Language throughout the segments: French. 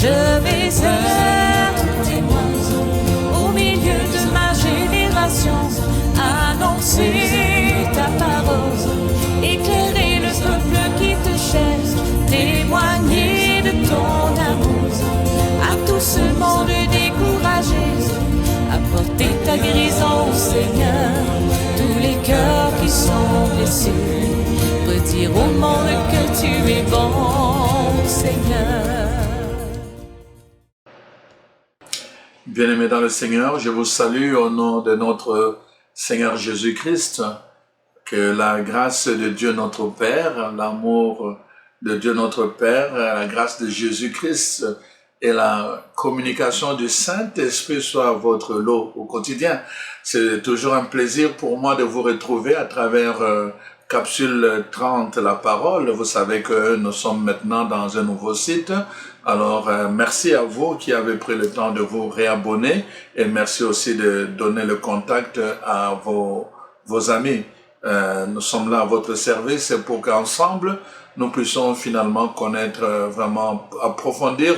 Je vais être témoin au milieu de ma génération, annoncer ta parole, éclairer le peuple qui te cherche, témoigner de ton amour à tout ce monde découragé, apporter ta guérison, Seigneur, tous les cœurs qui sont blessés, redire au monde que tu es bon, Seigneur. Bien-aimés dans le Seigneur, je vous salue au nom de notre Seigneur Jésus-Christ. Que la grâce de Dieu notre Père, l'amour de Dieu notre Père, la grâce de Jésus-Christ et la communication du Saint-Esprit soit votre lot au quotidien. C'est toujours un plaisir pour moi de vous retrouver à travers Capsule 30, la parole. Vous savez que nous sommes maintenant dans un nouveau site. Alors, merci à vous qui avez pris le temps de vous réabonner et merci aussi de donner le contact à vos amis. Nous sommes là à votre service pour qu'ensemble, nous puissions finalement connaître, vraiment approfondir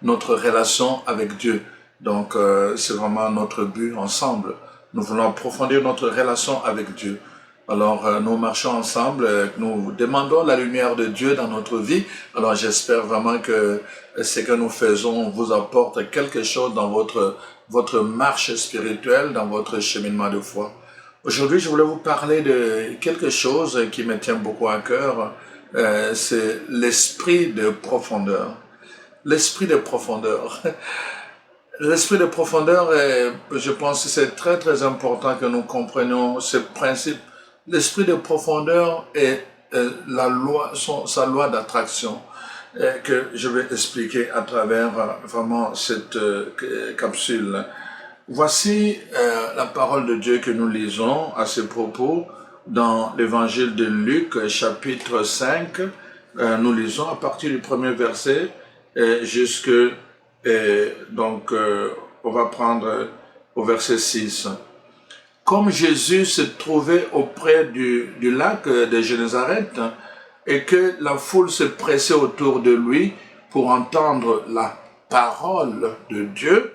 notre relation avec Dieu. Donc, c'est vraiment notre but ensemble. Nous voulons approfondir notre relation avec Dieu. Alors, nous marchons ensemble, nous demandons la lumière de Dieu dans notre vie. Alors, j'espère vraiment que ce que nous faisons vous apporte quelque chose dans votre marche spirituelle, dans votre cheminement de foi. Aujourd'hui, je voulais vous parler de quelque chose qui me tient beaucoup à cœur, c'est l'esprit de profondeur. L'esprit de profondeur. L'esprit de profondeur, je pense que c'est très très important que nous comprenions ce principe. L'esprit de profondeur est sa loi d'attraction que je vais expliquer à travers vraiment cette capsule. Voici la parole de Dieu que nous lisons à ce propos dans l'évangile de Luc, chapitre 5. Nous lisons à partir du premier verset jusque, on va prendre au verset 6. Comme Jésus se trouvait auprès du lac de Génézareth et que la foule se pressait autour de lui pour entendre la parole de Dieu,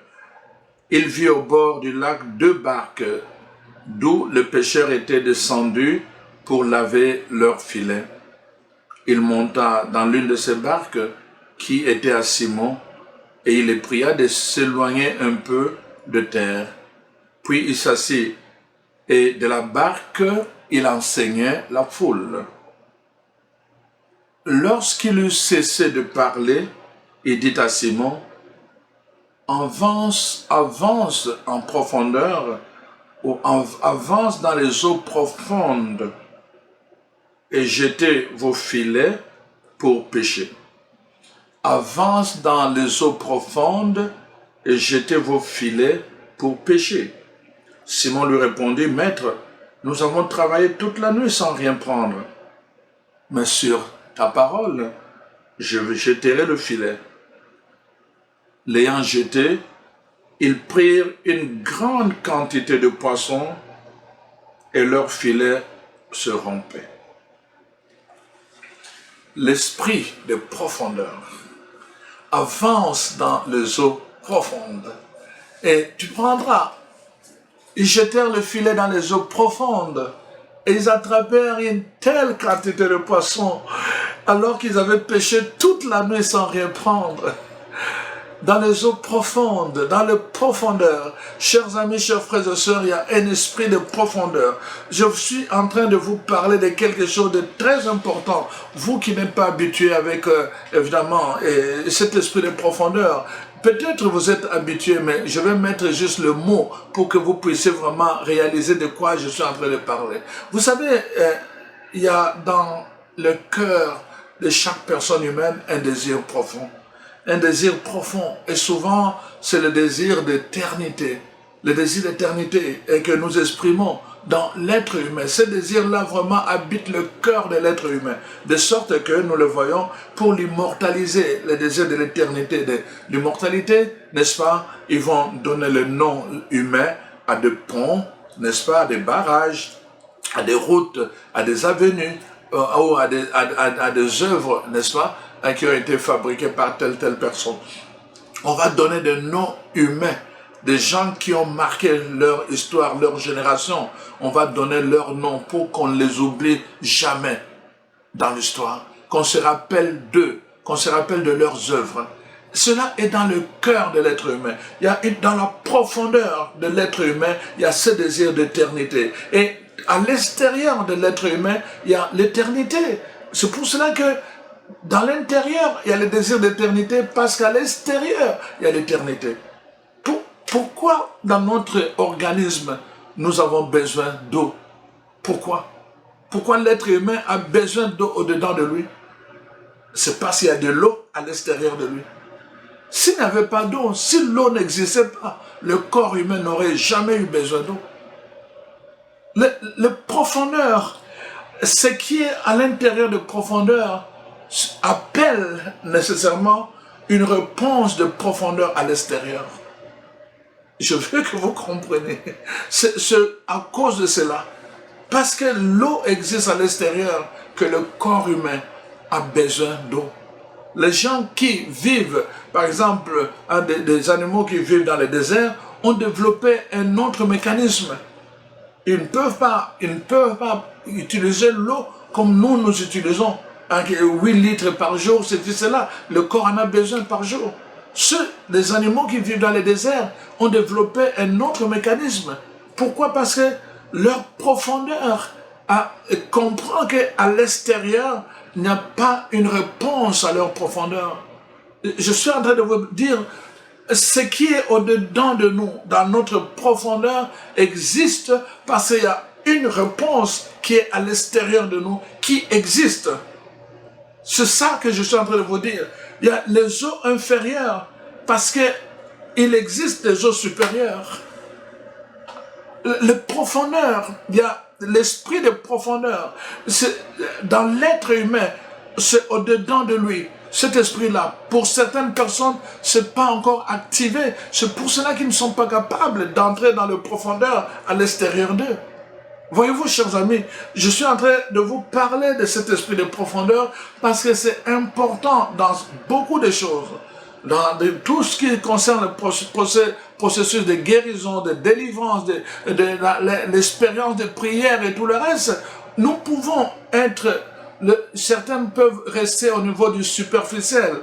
il vit au bord du lac 2 barques d'où le pêcheur était descendu pour laver leurs filets. Il monta dans l'une de ces barques qui était à Simon et il les pria de s'éloigner un peu de terre. Puis il s'assit et de la barque il enseignait la foule. Lorsqu'il eut cessé de parler, il dit à Simon: avance en profondeur, ou avance dans les eaux profondes et jetez vos filets pour pêcher. Avance dans les eaux profondes et jetez vos filets pour pêcher. Simon lui répondit: Maître, nous avons travaillé toute la nuit sans rien prendre. Mais sur ta parole, je jeterai le filet. L'ayant jeté, ils prirent une grande quantité de poissons et leur filet se rompait. L'esprit de profondeur avance dans les eaux profondes. Et tu prendras. Ils jetèrent le filet dans les eaux profondes et ils attrapèrent une telle quantité de poissons alors qu'ils avaient pêché toute la nuit sans rien prendre. Dans les eaux profondes, dans les profondeurs, chers amis, chers frères et sœurs, il y a un esprit de profondeur. Je suis en train de vous parler de quelque chose de très important. Vous qui n'êtes pas habitués avec, évidemment, cet esprit de profondeur, peut-être vous êtes habitués, mais je vais mettre juste le mot pour que vous puissiez vraiment réaliser de quoi je suis en train de parler. Vous savez, il y a dans le cœur de chaque personne humaine un désir profond. Un désir profond. Et souvent, c'est le désir d'éternité. Le désir d'éternité et que nous exprimons dans l'être humain. Ce désir-là vraiment habite le cœur de l'être humain. De sorte que nous le voyons pour l'immortaliser. Le désir de l'éternité, de l'immortalité, n'est-ce pas? Ils vont donner le nom humain à des ponts, n'est-ce pas? À des barrages, à des routes, à des avenues, ou à des œuvres, n'est-ce pas, qui ont été fabriquées par telle personne. On va donner des noms humains, des gens qui ont marqué leur histoire, leur génération. On va donner leurs noms pour qu'on ne les oublie jamais dans l'histoire, qu'on se rappelle d'eux, qu'on se rappelle de leurs œuvres. Cela est dans le cœur de l'être humain. Dans la profondeur de l'être humain, il y a ce désir d'éternité. Et à l'extérieur de l'être humain, il y a l'éternité. C'est pour cela que dans l'intérieur, il y a le désir d'éternité, parce qu'à l'extérieur, il y a l'éternité. Pourquoi dans notre organisme, nous avons besoin d'eau? Pourquoi? Pourquoi l'être humain a besoin d'eau au-dedans de lui? C'est parce qu'il y a de l'eau à l'extérieur de lui. S'il n'y avait pas d'eau, si l'eau n'existait pas, le corps humain n'aurait jamais eu besoin d'eau. Le profondeur, ce qui est à l'intérieur de profondeur, appelle nécessairement une réponse de profondeur à l'extérieur. Je veux que vous compreniez. C'est à cause de cela, parce que l'eau existe à l'extérieur, que le corps humain a besoin d'eau. Les gens qui vivent, par exemple, des animaux qui vivent dans le désert, ont développé un autre mécanisme. Ils ne peuvent pas utiliser l'eau comme nous utilisons. 8 litres par jour, c'est cela. Le corps en a besoin par jour. Les animaux qui vivent dans les déserts ont développé un autre mécanisme. Pourquoi? Parce que leur profondeur comprend qu'à l'extérieur, il n'y a pas une réponse à leur profondeur. Je suis en train de vous dire, ce qui est au-dedans de nous, dans notre profondeur, existe parce qu'il y a une réponse qui est à l'extérieur de nous, qui existe. C'est ça que je suis en train de vous dire. Il y a les eaux inférieures, parce qu'il existe des eaux supérieures. Le profondeur, il y a l'esprit de profondeur. Dans l'être humain, c'est au-dedans de lui. Cet esprit-là, pour certaines personnes, c'est pas encore activé. C'est pour cela qu'ils ne sont pas capables d'entrer dans le profondeur à l'extérieur d'eux. Voyez-vous, chers amis, je suis en train de vous parler de cet esprit de profondeur parce que c'est important dans beaucoup de choses. Dans tout ce qui concerne le processus de guérison, de délivrance, l'expérience de prière et tout le reste, nous pouvons être... certains peuvent rester au niveau du superficiel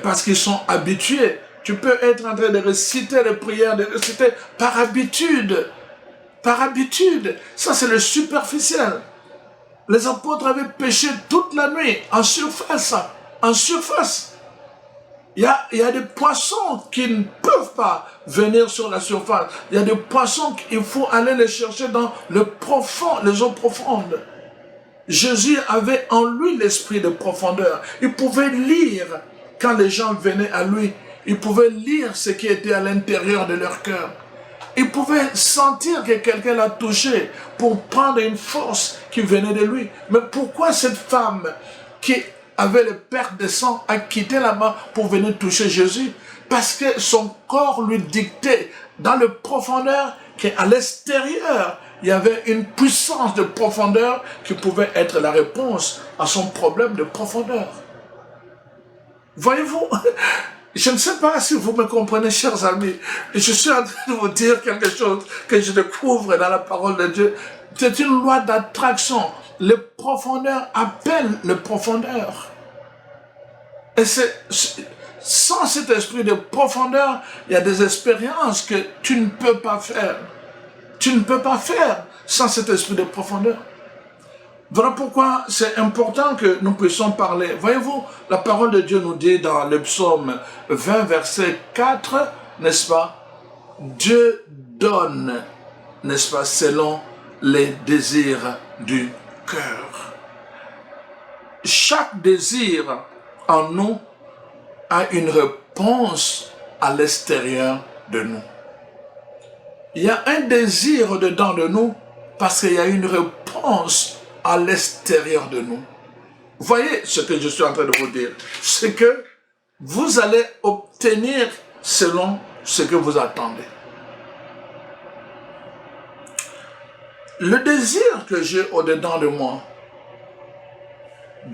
parce qu'ils sont habitués. Tu peux être en train de réciter les prières, de réciter par habitude. Par habitude. Ça, c'est le superficiel. Les apôtres avaient péché toute la nuit, en surface. En surface. Il y a des poissons qui ne peuvent pas venir sur la surface. Il y a des poissons qu'il faut aller les chercher dans le profond, les eaux profondes. Jésus avait en lui l'esprit de profondeur. Il pouvait lire quand les gens venaient à lui. Il pouvait lire ce qui était à l'intérieur de leur cœur. Il pouvait sentir que quelqu'un l'a touché pour prendre une force qui venait de lui. Mais pourquoi cette femme qui avait les pertes de sang a quitté là-bas pour venir toucher Jésus? Parce que son corps lui dictait dans le profondeur qu'à l'extérieur, il y avait une puissance de profondeur qui pouvait être la réponse à son problème de profondeur. Voyez-vous, je ne sais pas si vous me comprenez, chers amis. Je suis en train de vous dire quelque chose que je découvre dans la parole de Dieu. C'est une loi d'attraction. Le profondeur appelle le profondeur. Et sans cet esprit de profondeur, il y a des expériences que tu ne peux pas faire. Tu ne peux pas faire sans cet esprit de profondeur. Voilà pourquoi c'est important que nous puissions parler. Voyez-vous, la parole de Dieu nous dit dans le psaume 20, verset 4, n'est-ce pas? Dieu donne, n'est-ce pas, selon les désirs du cœur. Chaque désir en nous a une réponse à l'extérieur de nous. Il y a un désir dedans de nous parce qu'il y a une réponse à l'extérieur de nous. Voyez ce que je suis en train de vous dire. C'est que vous allez obtenir selon ce que vous attendez. Le désir que j'ai au-dedans de moi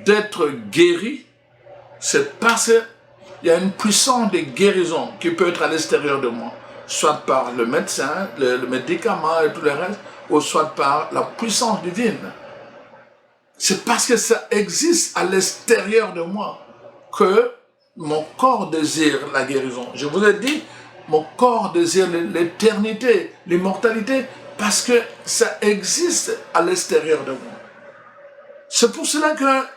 d'être guéri, c'est parce qu'il il y a une puissance de guérison qui peut être à l'extérieur de moi, soit par le médecin, le médicament et tout le reste, ou soit par la puissance divine. C'est parce que ça existe à l'extérieur de moi que mon corps désire la guérison. Je vous ai dit, mon corps désire l'éternité, l'immortalité, parce que ça existe à l'extérieur de moi. C'est pour cela que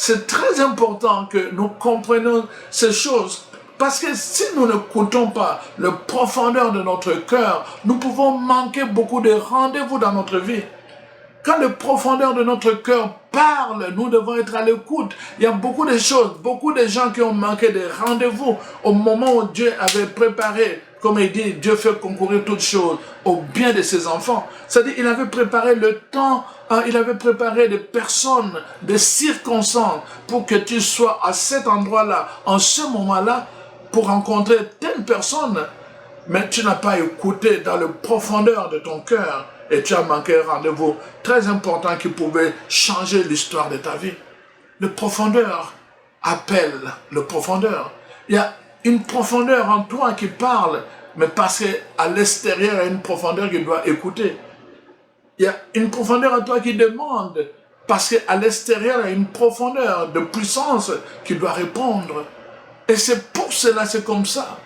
c'est très important que nous comprenions ces choses. Parce que si nous n'écoutons pas la profondeur de notre cœur, nous pouvons manquer beaucoup de rendez-vous dans notre vie. Quand la profondeur de notre cœur parle, nous devons être à l'écoute. Il y a beaucoup de choses, beaucoup de gens qui ont manqué de rendez-vous au moment où Dieu avait préparé, comme il dit, Dieu fait concourir toutes choses au bien de ses enfants. C'est-à-dire, il avait préparé le temps, il avait préparé des personnes, des circonstances pour que tu sois à cet endroit-là, en ce moment-là, pour rencontrer telle personne. Mais tu n'as pas écouté dans la profondeur de ton cœur et tu as manqué un rendez-vous très important qui pouvait changer l'histoire de ta vie. Le profondeur appelle le profondeur. Il y a une profondeur en toi qui parle, mais parce qu'à l'extérieur, il y a une profondeur qui doit écouter. Il y a une profondeur en toi qui demande, parce qu'à l'extérieur, il y a une profondeur de puissance qui doit répondre. Et c'est pour cela, c'est comme ça.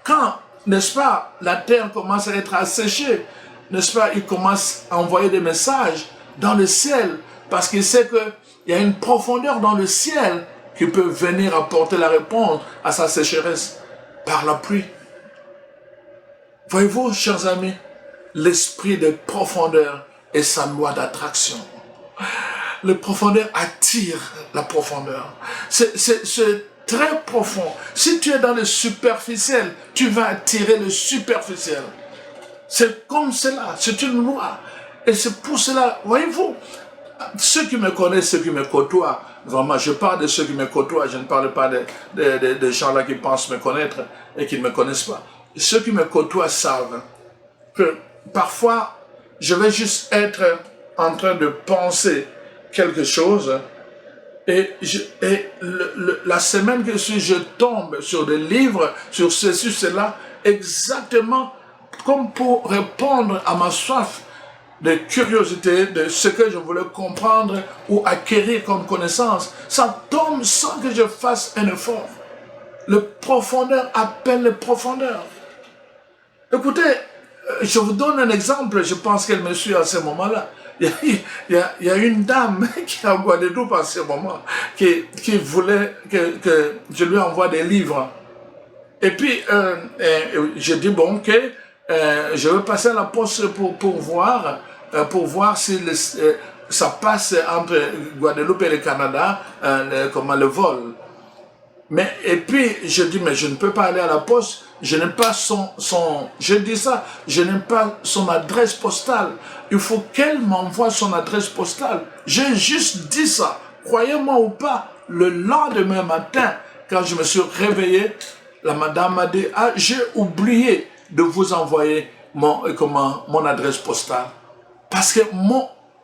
Quand, n'est-ce pas, la terre commence à être asséchée, n'est-ce pas, il commence à envoyer des messages dans le ciel, parce qu'il sait qu'il y a une profondeur dans le ciel qui peut venir apporter la réponse à sa sécheresse par la pluie. Voyez-vous, chers amis, l'esprit de profondeur est sa loi d'attraction. Le profondeur attire la profondeur. C'est très profond. Si tu es dans le superficiel, tu vas attirer le superficiel. C'est comme cela, c'est une loi. Et c'est pour cela, voyez-vous, ceux qui me connaissent, ceux qui me côtoient, vraiment, je parle de ceux qui me côtoient, je ne parle pas des gens là qui pensent me connaître et qui ne me connaissent pas. Ceux qui me côtoient savent que parfois, je vais juste être en train de penser quelque chose et la semaine que je tombe sur des livres, sur ceci, cela, exactement comme pour répondre à ma soif de curiosité, de ce que je voulais comprendre ou acquérir comme connaissance. Ça tombe sans que je fasse un effort. Le profondeur appelle le profondeur. Écoutez, je vous donne un exemple, je pense qu'elle me suit à ce moment-là. Il y a une dame qui est en Guadeloupe à ce moment, qui voulait que je lui envoie des livres. Et puis, je dis, bon, ok, je vais passer à la poste pour voir si ça passe entre Guadeloupe et le Canada, comment le vol. Mais, et puis, je dis, mais je ne peux pas aller à la poste, je n'ai pas je dis ça, je n'ai pas son adresse postale. Il faut qu'elle m'envoie son adresse postale. J'ai juste dit ça, croyez-moi ou pas, le lendemain matin, quand je me suis réveillé, la madame m'a dit, ah, j'ai oublié de vous envoyer mon adresse postale. Parce que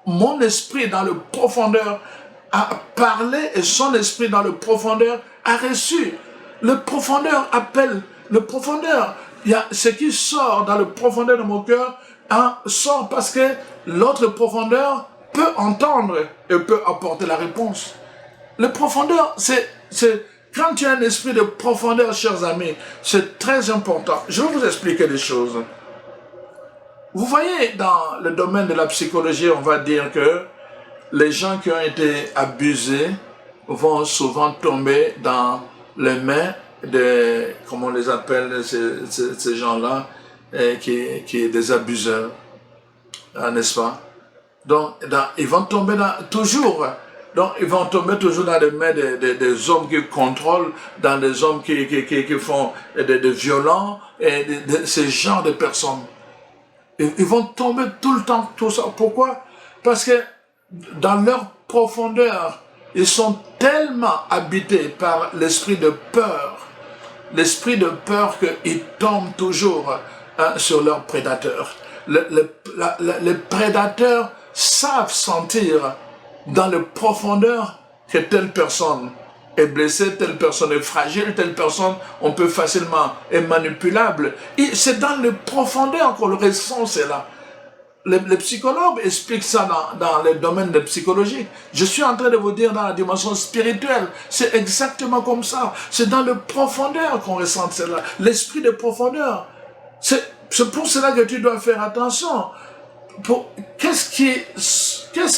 mon esprit dans le profondeur a parlé et son esprit dans le profondeur a reçu. Le profondeur appelle le profondeur. Il y a ce qui sort dans le profondeur de mon cœur, sort parce que l'autre profondeur peut entendre et peut apporter la réponse. Le profondeur, quand tu as un esprit de profondeur, chers amis, c'est très important. Je vais vous expliquer des choses. Vous voyez, dans le domaine de la psychologie, on va dire que les gens qui ont été abusés vont souvent tomber dans les mains de, comment on les appelle, ces gens-là, qui est des abuseurs, n'est-ce pas? Donc, ils vont tomber toujours dans les mains des hommes qui contrôlent, dans des hommes qui font des violents, et ce genre de personnes. Ils vont tomber tout le temps, tout ça. Pourquoi? Parce que dans leur profondeur, ils sont tellement habités par l'esprit de peur qu'ils tombent toujours sur leurs prédateurs. Les prédateurs savent sentir dans le profondeur que telle personne est blessée, telle personne est fragile, telle personne, on peut facilement, est manipulable. C'est dans les profondeurs qu'on le ressent, cela. Les psychologues expliquent ça dans les domaines de psychologie. Je suis en train de vous dire dans la dimension spirituelle. C'est exactement comme ça. C'est dans le profondeur qu'on ressent cela. L'esprit de profondeur. C'est pour cela que tu dois faire attention. Qu'est-ce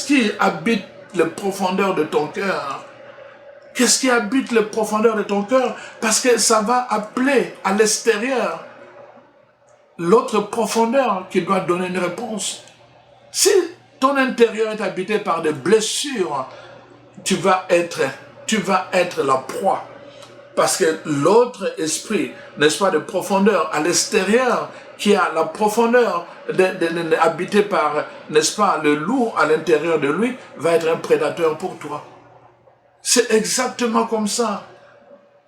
qui habite les profondeurs de ton cœur? Qu'est-ce qui habite les profondeurs de ton cœur? Parce que ça va appeler à l'extérieur l'autre profondeur qui doit donner une réponse. Si ton intérieur est habité par des blessures, tu vas être la proie. Parce que l'autre esprit, n'est-ce pas, de profondeur à l'extérieur, qui a la profondeur habité par, n'est-ce pas, le loup à l'intérieur de lui, va être un prédateur pour toi. C'est exactement comme ça.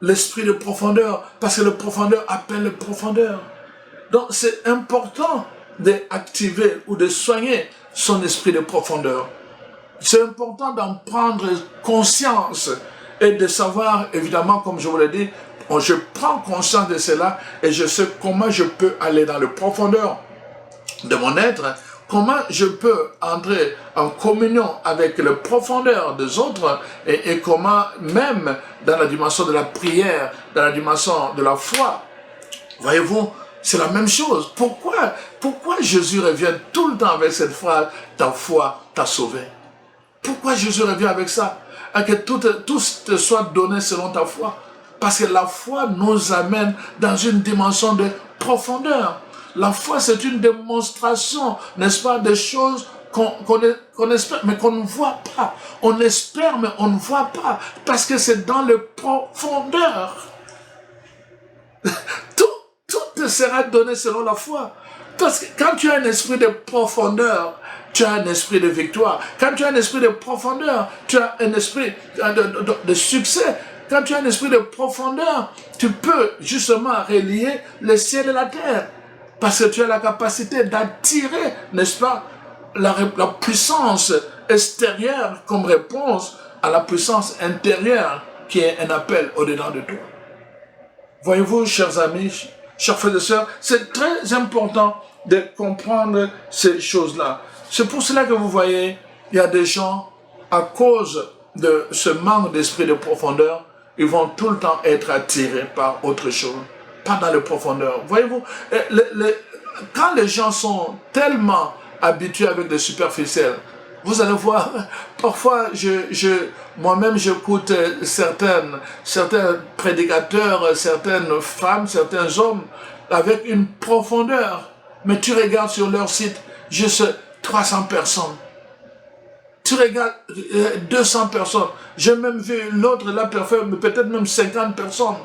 L'esprit de profondeur, parce que le profondeur appelle le profondeur. Donc c'est important d'activer ou de soigner son esprit de profondeur. C'est important d'en prendre conscience et de savoir, évidemment, comme je vous l'ai dit, je prends conscience de cela et je sais comment je peux aller dans le profondeur de mon être, comment je peux entrer en communion avec le profondeur des autres et comment même dans la dimension de la prière, dans la dimension de la foi, voyez-vous, c'est la même chose. Pourquoi Jésus revient tout le temps avec cette phrase, ta foi t'a sauvé? Pourquoi Jésus revient avec ça? À que tout te soit donné selon ta foi. Parce que la foi nous amène dans une dimension de profondeur. La foi, c'est une démonstration, n'est-ce pas, des choses qu'on espère, mais qu'on ne voit pas. On espère, mais on ne voit pas. Parce que c'est dans les profondeurs. Tout te sera donné selon la foi. Parce que quand tu as un esprit de profondeur, tu as un esprit de victoire. Quand tu as un esprit de profondeur, tu as un esprit de succès. Quand tu as un esprit de profondeur, tu peux justement relier le ciel et la terre. Parce que tu as la capacité d'attirer, n'est-ce pas, la puissance extérieure comme réponse à la puissance intérieure qui est un appel au-dedans de toi. Voyez-vous, chers amis, chers frères et sœurs, c'est très important de comprendre ces choses-là. C'est pour cela que vous voyez, il y a des gens, à cause de ce manque d'esprit de profondeur, ils vont tout le temps être attirés par autre chose, pas dans les profondeurs. Voyez-vous, quand les gens sont tellement habitués avec des superficiels, vous allez voir, parfois, moi-même, j'écoute certains prédicateurs, certaines femmes, certains hommes, avec une profondeur. Mais tu regardes sur leur site, juste 300 personnes. Tu regardes 200 personnes. J'ai même vu l'autre là, peut-être même 50 personnes.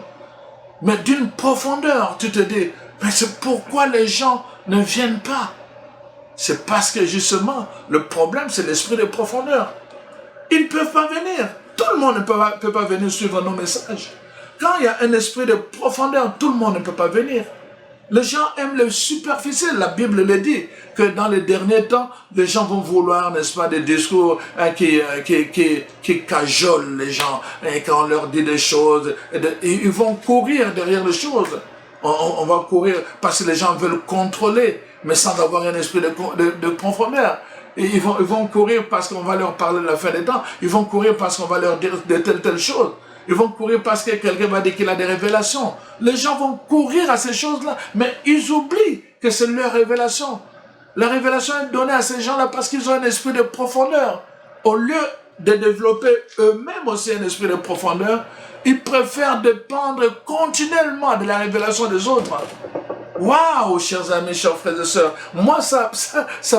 Mais d'une profondeur, tu te dis, mais c'est pourquoi les gens ne viennent pas. C'est parce que justement, le problème, c'est l'esprit de profondeur. Ils ne peuvent pas venir. Tout le monde ne peut pas venir suivre nos messages. Quand il y a un esprit de profondeur, tout le monde ne peut pas venir. Les gens aiment le superficiel. La Bible le dit, que dans les derniers temps, les gens vont vouloir, n'est-ce pas, des discours qui cajolent les gens. Et quand on leur dit des choses, ils vont courir derrière les choses. On va courir parce que les gens veulent contrôler, mais sans avoir un esprit de profondeur. Et ils vont courir parce qu'on va leur parler de la fin des temps. Ils vont courir parce qu'on va leur dire de telle chose. Ils vont courir parce que quelqu'un va dire qu'il a des révélations. Les gens vont courir à ces choses-là, mais ils oublient que c'est leur révélation. La révélation est donnée à ces gens-là parce qu'ils ont un esprit de profondeur. Au lieu de développer eux-mêmes aussi un esprit de profondeur, ils préfèrent dépendre continuellement de la révélation des autres. Waouh, chers amis, chers frères et sœurs, moi ça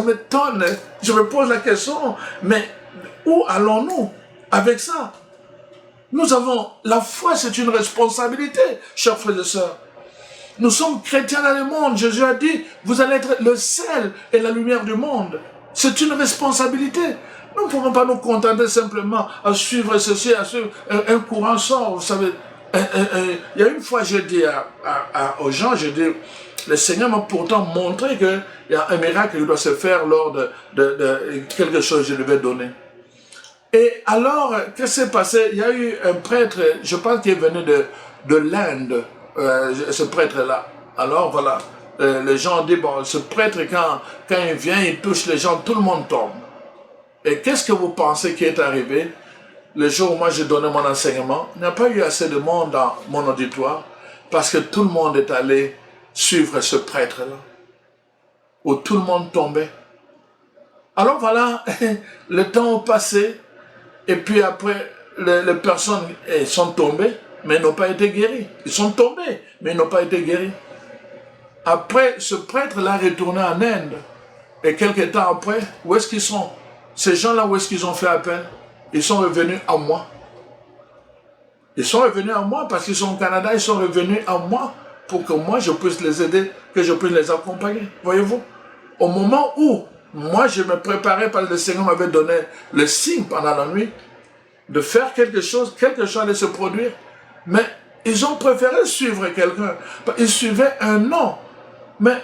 m'étonne. Je me pose la question, mais où allons-nous avec ça? Nous avons, la foi c'est une responsabilité, chers frères et sœurs. Nous sommes chrétiens dans le monde. Jésus a dit, vous allez être le sel et la lumière du monde. C'est une responsabilité. Nous ne pouvons pas nous contenter simplement à suivre ceci, à suivre un courant sort. Vous savez, il y a une fois, j'ai dit aux gens, j'ai dit, le Seigneur m'a pourtant montré qu'il y a un miracle qui doit se faire lors de quelque chose que je devais donner. Et alors, qu'est-ce qui s'est passé? Il y a eu un prêtre, je pense qu'il est venu de l'Inde, ce prêtre-là. Alors voilà, les gens ont dit, bon, ce prêtre, quand il vient, il touche les gens, tout le monde tombe. Et qu'est-ce que vous pensez qui est arrivé? Le jour où moi j'ai donné mon enseignement, il n'y a pas eu assez de monde dans mon auditoire, parce que tout le monde est allé suivre ce prêtre-là, où tout le monde tombait. Alors voilà, le temps a passé, et puis après, les personnes sont tombées, mais n'ont pas été guéries. Ils sont tombés, mais ils n'ont pas été guéris. Après, ce prêtre-là est retourné en Inde. Et quelques temps après, où est-ce qu'ils sont? Ces gens-là, où est-ce qu'ils ont fait appel? Ils sont revenus à moi. Ils sont revenus à moi parce qu'ils sont au Canada, ils sont revenus à moi pour que moi, je puisse les aider, que je puisse les accompagner. Voyez-vous? Au moment où moi, je me préparais parce que le Seigneur m'avait donné le signe pendant la nuit de faire quelque chose allait se produire. Mais ils ont préféré suivre quelqu'un. Ils suivaient un nom. Mais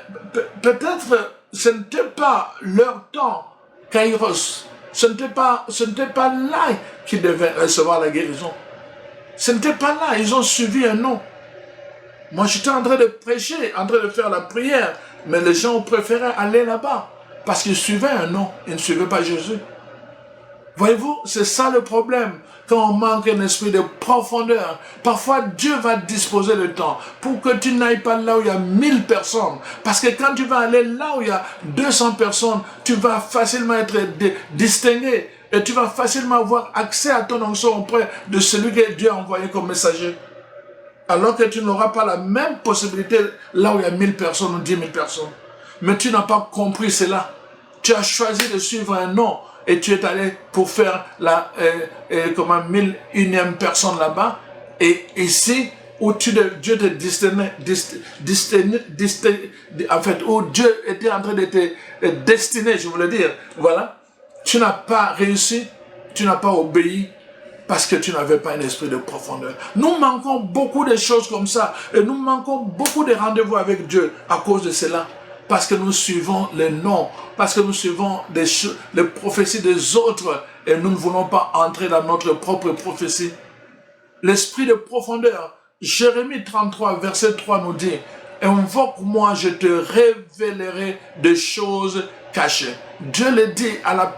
peut-être ce n'était pas leur temps, Kairos. Ce n'était pas là qu'ils devaient recevoir la guérison. Ce n'était pas là. Ils ont suivi un nom. Moi, j'étais en train de prêcher, en train de faire la prière. Mais les gens ont préféré aller là-bas. Parce qu'ils suivaient un nom. Ils ne suivaient pas Jésus. Voyez-vous, c'est ça le problème. Quand on manque un esprit de profondeur, parfois Dieu va disposer le temps pour que tu n'ailles pas là où il y a 1000 personnes. Parce que quand tu vas aller là où il y a 200 personnes, tu vas facilement être distingué et tu vas facilement avoir accès à ton onction auprès de celui que Dieu a envoyé comme messager. Alors que tu n'auras pas la même possibilité là où il y a 1000 personnes ou 10 000 personnes. Mais tu n'as pas compris cela. Tu as choisi de suivre un nom. Et tu es allé pour faire la 1001e personne là-bas. Et ici, où Dieu te en fait, où Dieu était en train de te destiner, je voulais dire, voilà, tu n'as pas réussi, tu n'as pas obéi, parce que tu n'avais pas un esprit de profondeur. Nous manquons beaucoup de choses comme ça, et nous manquons beaucoup de rendez-vous avec Dieu à cause de cela. Parce que nous suivons les noms, parce que nous suivons les prophéties des autres et nous ne voulons pas entrer dans notre propre prophétie. L'esprit de profondeur, Jérémie 33, verset 3 nous dit, « Invoque-moi, je te révélerai des choses cachées. » Dieu le dit à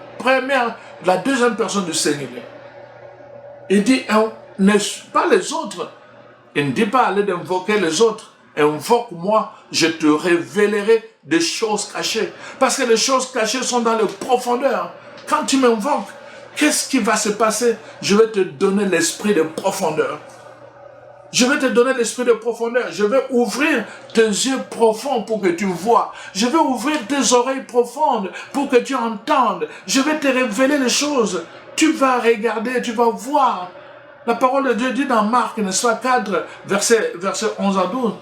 la deuxième personne du singulier. Il dit, n'est-ce pas les autres? Il ne dit pas aller d'invoquer les autres. Invoque-moi, je te révélerai des choses cachées. Parce que les choses cachées sont dans les profondeurs. Quand tu m'invoques, qu'est-ce qui va se passer? Je vais te donner l'esprit de profondeur. Je vais te donner l'esprit de profondeur. Je vais ouvrir tes yeux profonds pour que tu vois. Je vais ouvrir tes oreilles profondes pour que tu entendes. Je vais te révéler les choses. Tu vas regarder, tu vas voir. La parole de Dieu dit dans Marc, n'est-ce pas, 4, verset 11 à 12,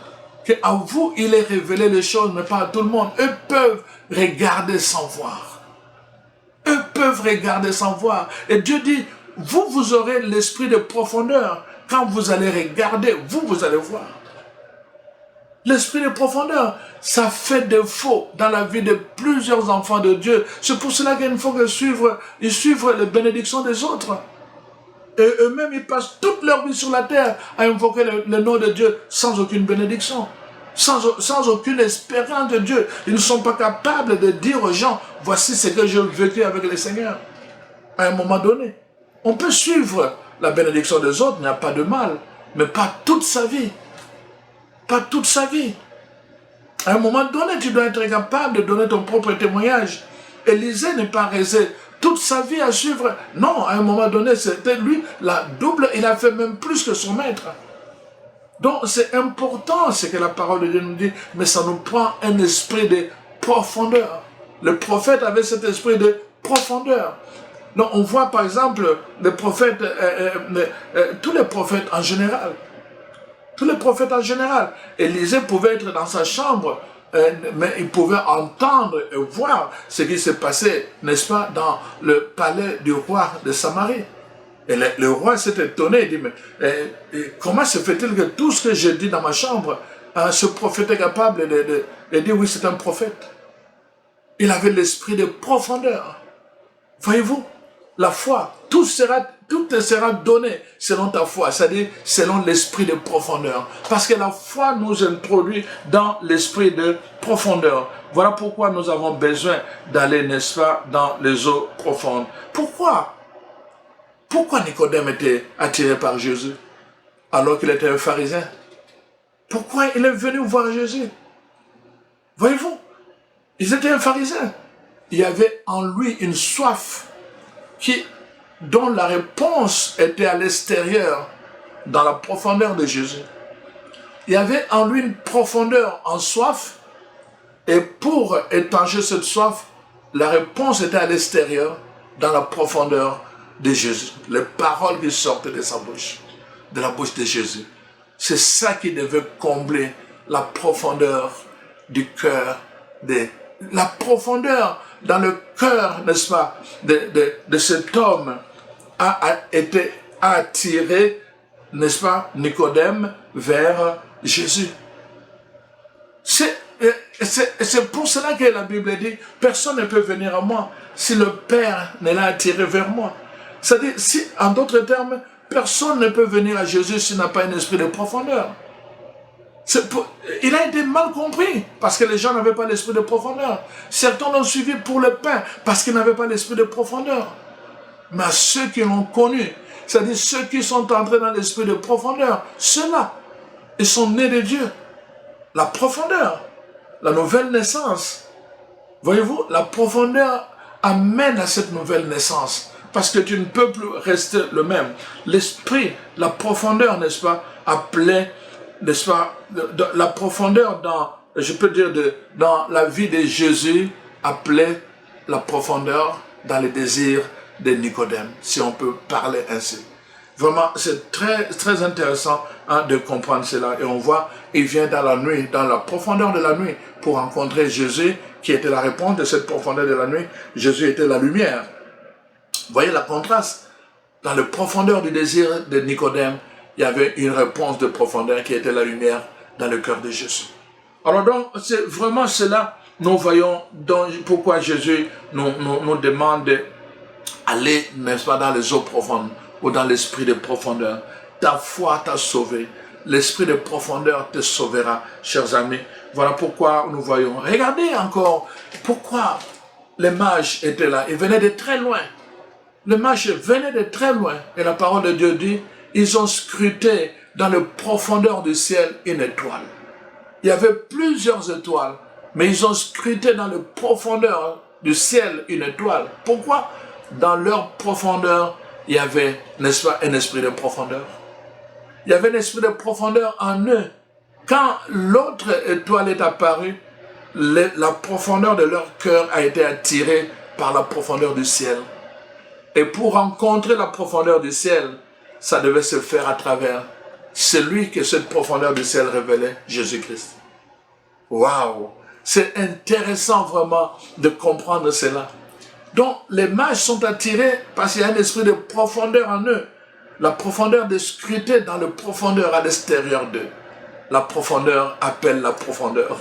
qu'à vous, il est révélé les choses, mais pas à tout le monde. Eux peuvent regarder sans voir. Eux peuvent regarder sans voir. Et Dieu dit, vous aurez l'esprit de profondeur. Quand vous allez regarder, vous allez voir. L'esprit de profondeur, ça fait défaut dans la vie de plusieurs enfants de Dieu. C'est pour cela qu'il faut suivre les bénédictions des autres. Et eux-mêmes, ils passent toute leur vie sur la terre à invoquer le nom de Dieu sans aucune bénédiction, sans aucune espérance de Dieu. Ils ne sont pas capables de dire aux gens, voici ce que j'ai vécu avec le Seigneur. À un moment donné, on peut suivre la bénédiction des autres, il n'y a pas de mal, mais pas toute sa vie. Pas toute sa vie. À un moment donné, tu dois être capable de donner ton propre témoignage. Élisée n'est pas resté toute sa vie à suivre. Non, à un moment donné, c'était lui la double. Il a fait même plus que son maître. Donc, c'est important ce que la parole de Dieu nous dit, mais ça nous prend un esprit de profondeur. Le prophète avait cet esprit de profondeur. Donc, on voit par exemple les prophètes, tous les prophètes en général. Tous les prophètes en général. Élisée pouvait être dans sa chambre, mais il pouvait entendre et voir ce qui s'est passé, n'est-ce pas, dans le palais du roi de Samarie. Et le roi s'est étonné, il dit, mais comment se fait-il que tout ce que j'ai dit dans ma chambre, ce prophète est capable de dire, oui, c'est un prophète. Il avait l'esprit de profondeur. Voyez-vous, La foi, tout te sera donné selon ta foi, c'est-à-dire selon l'esprit de profondeur. Parce que la foi nous introduit dans l'esprit de profondeur. Voilà pourquoi nous avons besoin d'aller, n'est-ce pas, dans les eaux profondes. Pourquoi Nicodème était attiré par Jésus alors qu'il était un pharisien? Pourquoi il est venu voir Jésus? Voyez-vous, ils étaient un pharisien. Il y avait en lui une soif dont la réponse était à l'extérieur, dans la profondeur de Jésus. Il y avait en lui une profondeur en soif, et pour étancher cette soif, la réponse était à l'extérieur, dans la profondeur de Jésus. Les paroles qui sortaient de sa bouche, de la bouche de Jésus. C'est ça qui devait combler la profondeur du cœur la profondeur dans le cœur, n'est-ce pas, de cet homme a attiré, n'est-ce pas, Nicodème vers Jésus. C'est pour cela que la Bible dit, personne ne peut venir à moi si le Père ne l'a attiré vers moi. C'est-à-dire, en d'autres termes, personne ne peut venir à Jésus s'il n'a pas un esprit de profondeur. Il a été mal compris parce que les gens n'avaient pas l'esprit de profondeur. Certains l'ont suivi pour le pain parce qu'ils n'avaient pas l'esprit de profondeur. Mais à ceux qui l'ont connu, c'est-à-dire ceux qui sont entrés dans l'esprit de profondeur, ceux-là, ils sont nés de Dieu. La profondeur, la nouvelle naissance. Voyez-vous, la profondeur amène à cette nouvelle naissance. Parce que tu ne peux plus rester le même. L'esprit, la profondeur, n'est-ce pas, appelait, n'est-ce pas, la profondeur je peux dire, dans la vie de Jésus, appelait la profondeur dans les désirs de Nicodème, si on peut parler ainsi. Vraiment, c'est très, très intéressant de comprendre cela. Et on voit, il vient dans la nuit, dans la profondeur de la nuit, pour rencontrer Jésus, qui était la réponse de cette profondeur de la nuit. Jésus était la lumière. Vous voyez la contraste? Dans la profondeur du désir de Nicodème, il y avait une réponse de profondeur qui était la lumière dans le cœur de Jésus. Alors donc, c'est vraiment cela, nous voyons pourquoi Jésus nous demande d'aller, n'est-ce pas, dans les eaux profondes ou dans l'esprit de profondeur. Ta foi t'a sauvé. L'esprit de profondeur te sauvera, chers amis. Voilà pourquoi nous voyons. Regardez encore pourquoi les mages étaient là. Ils venaient de très loin. Les mages venaient de très loin. Et la parole de Dieu dit, ils ont scruté dans la profondeur du ciel une étoile. Il y avait plusieurs étoiles, mais ils ont scruté dans la profondeur du ciel une étoile. Pourquoi? Dans leur profondeur, il y avait, n'est-ce pas, un esprit de profondeur. Il y avait un esprit de profondeur en eux. Quand l'autre étoile est apparue, la profondeur de leur cœur a été attirée par la profondeur du ciel. Et pour rencontrer la profondeur du ciel, ça devait se faire à travers celui que cette profondeur du ciel révélait, Jésus-Christ. Waouh! C'est intéressant vraiment de comprendre cela. Donc, les mages sont attirés parce qu'il y a un esprit de profondeur en eux. La profondeur de scruter dans la profondeur à l'extérieur d'eux. La profondeur appelle la profondeur.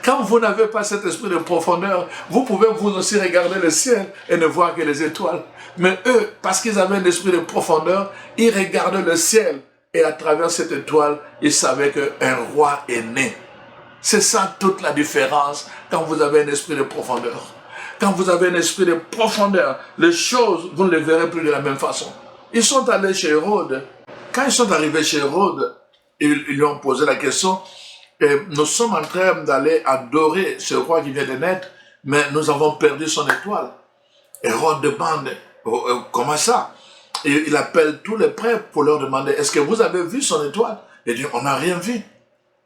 Quand vous n'avez pas cet esprit de profondeur, vous pouvez vous aussi regarder le ciel et ne voir que les étoiles. Mais eux, parce qu'ils avaient un esprit de profondeur, ils regardaient le ciel et à travers cette étoile, ils savaient qu'un roi est né. C'est ça toute la différence quand vous avez un esprit de profondeur. Quand vous avez un esprit de profondeur, les choses, vous ne les verrez plus de la même façon. Ils sont allés chez Hérode. Quand ils sont arrivés chez Hérode, ils lui ont posé la question, nous sommes en train d'aller adorer ce roi qui vient de naître, mais nous avons perdu son étoile. Hérode demande, comment ça? Et il appelle tous les prêtres pour leur demander, est-ce que vous avez vu son étoile? Il dit, on n'a rien vu.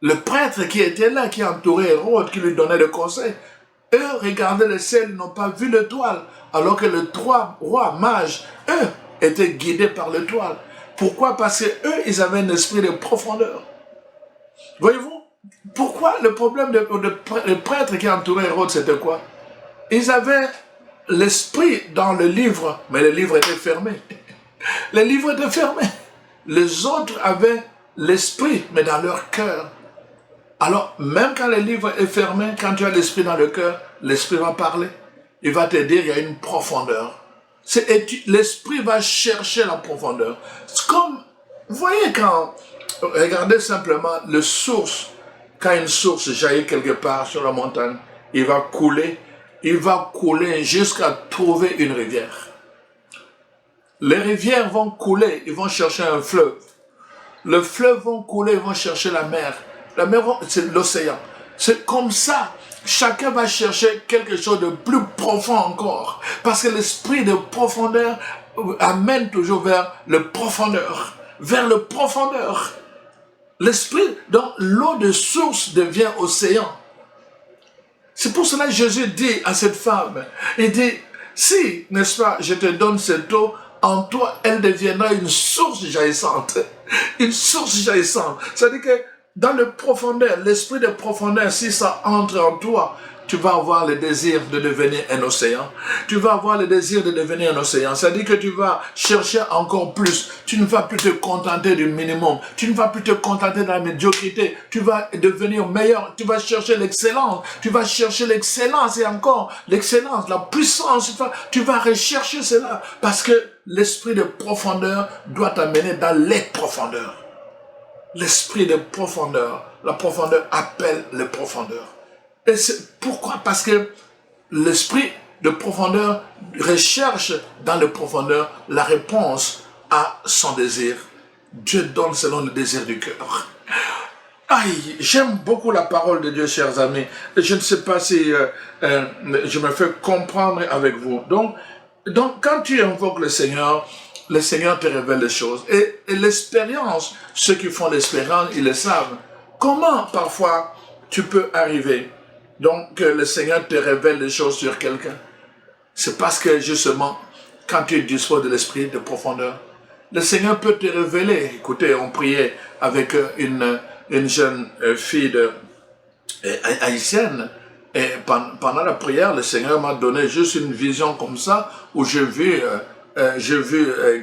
Le prêtre qui était là, qui entourait Hérode, qui lui donnait des conseils, eux regardaient le ciel, ils n'ont pas vu l'étoile, alors que les trois rois mages, eux, étaient guidés par l'étoile. Pourquoi? Parce que eux, ils avaient un esprit de profondeur. Voyez-vous? Pourquoi le problème des prêtres qui entouraient Hérode, c'était quoi? Ils avaient l'esprit dans le livre, mais le livre était fermé. Les livres étaient fermés. Les autres avaient l'esprit, mais dans leur cœur. Alors, même quand le livre est fermé, quand tu as l'esprit dans le cœur, l'esprit va parler. Il va te dire, il y a une profondeur. L'esprit va chercher la profondeur. Comme, vous voyez regardez simplement le source, quand une source jaillit quelque part sur la montagne, il va couler jusqu'à trouver une rivière. Les rivières vont couler, ils vont chercher un fleuve. Le fleuve vont couler, ils vont chercher la mer. La mer, c'est l'océan. C'est comme ça. Chacun va chercher quelque chose de plus profond encore. Parce que l'esprit de profondeur amène toujours vers le profondeur. Vers le profondeur. L'esprit, donc l'eau de source devient océan. C'est pour cela que Jésus dit à cette femme, il dit, si, n'est-ce pas, je te donne cette eau, en toi, elle deviendra une source jaillissante. Une source jaillissante. C'est-à-dire que dans le profondeur, l'esprit de profondeur, si ça entre en toi, tu vas avoir le désir de devenir un océan. Tu vas avoir le désir de devenir un océan. C'est-à-dire que tu vas chercher encore plus. Tu ne vas plus te contenter du minimum. Tu ne vas plus te contenter de la médiocrité. Tu vas devenir meilleur. Tu vas chercher l'excellence. Tu vas chercher l'excellence et encore l'excellence, la puissance. Tu vas rechercher cela parce que l'esprit de profondeur doit t'amener dans les profondeurs. L'esprit de profondeur, la profondeur appelle les profondeurs. Et c'est pourquoi? Parce que l'esprit de profondeur recherche dans les profondeurs la réponse à son désir. Dieu donne selon le désir du cœur. Aïe, j'aime beaucoup la parole de Dieu, chers amis. Je ne sais pas si je me fais comprendre avec vous. Donc quand tu invoques le Seigneur te révèle les choses. Et l'expérience, ceux qui font l'expérience, ils le savent. Comment parfois tu peux arriver donc que le Seigneur te révèle des choses sur quelqu'un? C'est parce que justement, quand tu disposes de l'esprit de profondeur, le Seigneur peut te révéler. Écoutez, on priait avec une jeune fille haïtienne. Et pendant la prière, le Seigneur m'a donné juste une vision comme ça, où j'ai vu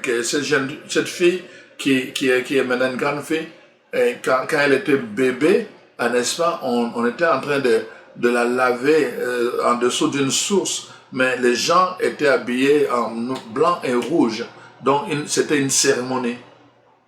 que cette fille qui est maintenant une grande fille, et quand elle était bébé, n'est-ce pas, on était en train de la laver en dessous d'une source, mais les gens étaient habillés en blanc et rouge, donc c'était une cérémonie.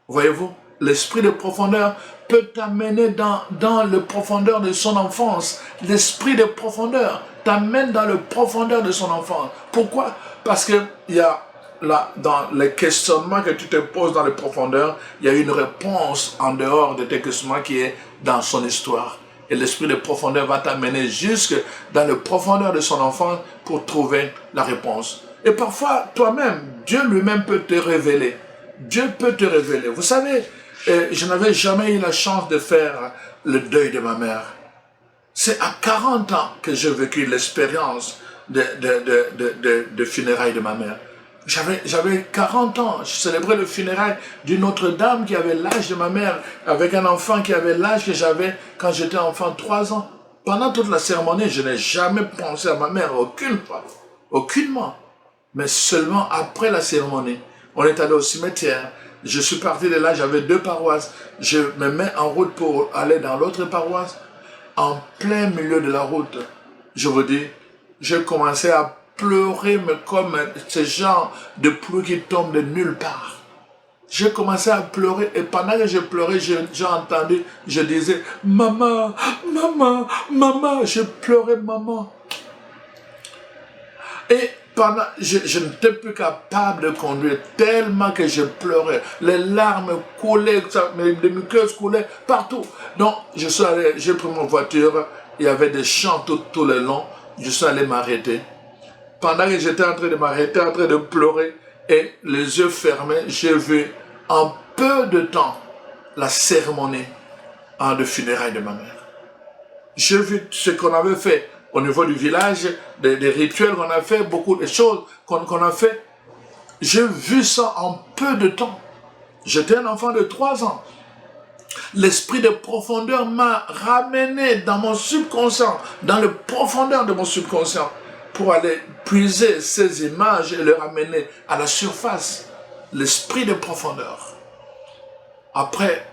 Voyez-vous, l'esprit de profondeur peut t'amener dans le profondeur de son enfance. L'esprit de profondeur t'amène dans le profondeur de son enfance. Pourquoi? Parce que il y a là, dans les questionnements que tu te poses dans le profondeur, il y a une réponse en dehors de tes questionnements qui est dans son histoire. Et l'esprit de profondeur va t'amener jusque dans le profondeur de son enfance pour trouver la réponse. Et parfois, toi-même, Dieu lui-même peut te révéler. Dieu peut te révéler. Vous savez, je n'avais jamais eu la chance de faire le deuil de ma mère. C'est à 40 ans que j'ai vécu l'expérience de funérailles de ma mère. J'avais 40 ans, je célébrais le funérailles d'une autre dame qui avait l'âge de ma mère, avec un enfant qui avait l'âge que j'avais quand j'étais enfant, 3 ans. Pendant toute la cérémonie, je n'ai jamais pensé à ma mère, aucune fois, aucunement. Mais seulement après la cérémonie, on est allé au cimetière. Je suis parti de là, j'avais 2 paroisses. Je me mets en route pour aller dans l'autre paroisse. En plein milieu de la route, je vous dis, j'ai commencé à pleurer, mais comme ce genre de pluie qui tombe de nulle part. J'ai commencé à pleurer et pendant que je pleurais, j'ai entendu, je disais, maman, maman, maman, je pleurais, maman. Et je n'étais plus capable de conduire tellement que je pleurais. Les larmes coulaient, les muqueuses coulaient partout. Donc, je suis allé, j'ai pris ma voiture, il y avait des chants tout le long, je suis allé m'arrêter. Pendant que j'étais en train de m'arrêter, en train de pleurer, et les yeux fermés, j'ai vu en peu de temps la cérémonie de funérailles de ma mère. J'ai vu ce qu'on avait fait au niveau du village, des rituels qu'on a fait, beaucoup de choses qu'on a fait. J'ai vu ça en peu de temps. J'étais un enfant de 3 ans. L'esprit de profondeur m'a ramené dans mon subconscient, dans le profondeur de mon subconscient, pour aller puiser ces images et les ramener à la surface. L'esprit de profondeur. Après,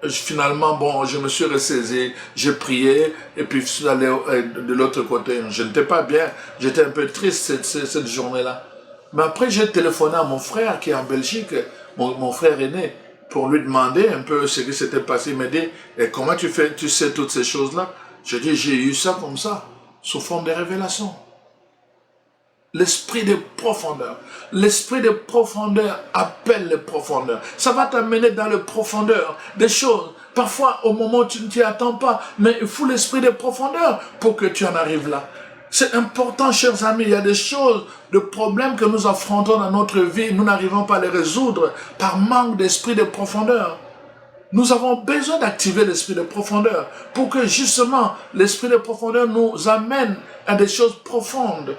finalement, bon, je me suis ressaisi, j'ai prié, et puis je suis allé de l'autre côté. Je n'étais pas bien, j'étais un peu triste cette journée-là. Mais après, j'ai téléphoné à mon frère qui est en Belgique, mon frère aîné, pour lui demander un peu ce qui s'était passé. Il m'a dit, et comment tu sais toutes ces choses-là? Je dis, j'ai eu ça comme ça, sous forme de révélation. L'esprit de profondeur. L'esprit de profondeur appelle les profondeurs. Ça va t'amener dans le profondeur des choses. Parfois, au moment où tu ne t'y attends pas, mais il faut l'esprit de profondeur pour que tu en arrives là. C'est important, chers amis, il y a des choses, des problèmes que nous affrontons dans notre vie, nous n'arrivons pas à les résoudre par manque d'esprit de profondeur. Nous avons besoin d'activer l'esprit de profondeur pour que justement l'esprit de profondeur nous amène à des choses profondes.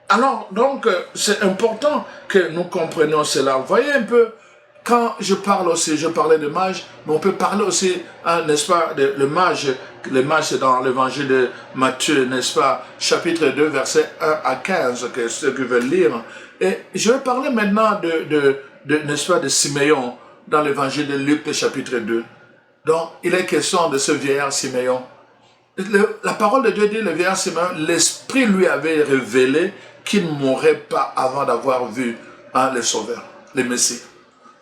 Alors, donc, c'est important que nous comprenions cela. Vous voyez un peu, quand je parle aussi, je parlais de mage, mais on peut parler aussi, hein, n'est-ce pas, le mage c'est dans l'évangile de Matthieu, n'est-ce pas, chapitre 2, versets 1 à 15, que ceux qui veulent lire. Et je vais parler maintenant n'est-ce pas, de Siméon, dans l'évangile de Luc, le chapitre 2. Donc, il est question de ce vieillard Siméon. La parole de Dieu dit, le vieillard Siméon, l'Esprit lui avait révélé qu'il ne mourrait pas avant d'avoir vu, hein, le Sauveur, le Messie.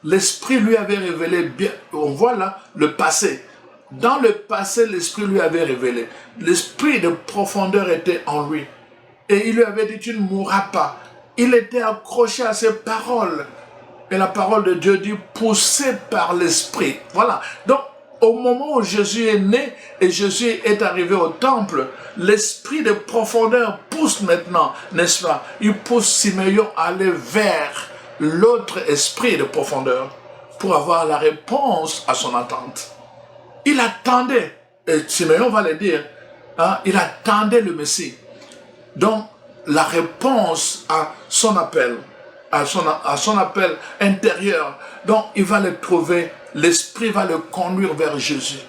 L'Esprit lui avait révélé, bien, on voit là le passé. Dans le passé, l'Esprit lui avait révélé. L'Esprit de profondeur était en lui. Et il lui avait dit, tu ne mourras pas. Il était accroché à ses paroles. Et la parole de Dieu dit, poussé par l'Esprit. Voilà. Donc, au moment où Jésus est né et Jésus est arrivé au temple, l'esprit de profondeur pousse maintenant, n'est-ce pas? Il pousse Siméon à aller vers l'autre esprit de profondeur pour avoir la réponse à son attente. Il attendait, et Siméon va le dire, hein, il attendait le Messie. Donc, la réponse à son appel, à son appel intérieur, donc il va le trouver. L'Esprit va le conduire vers Jésus.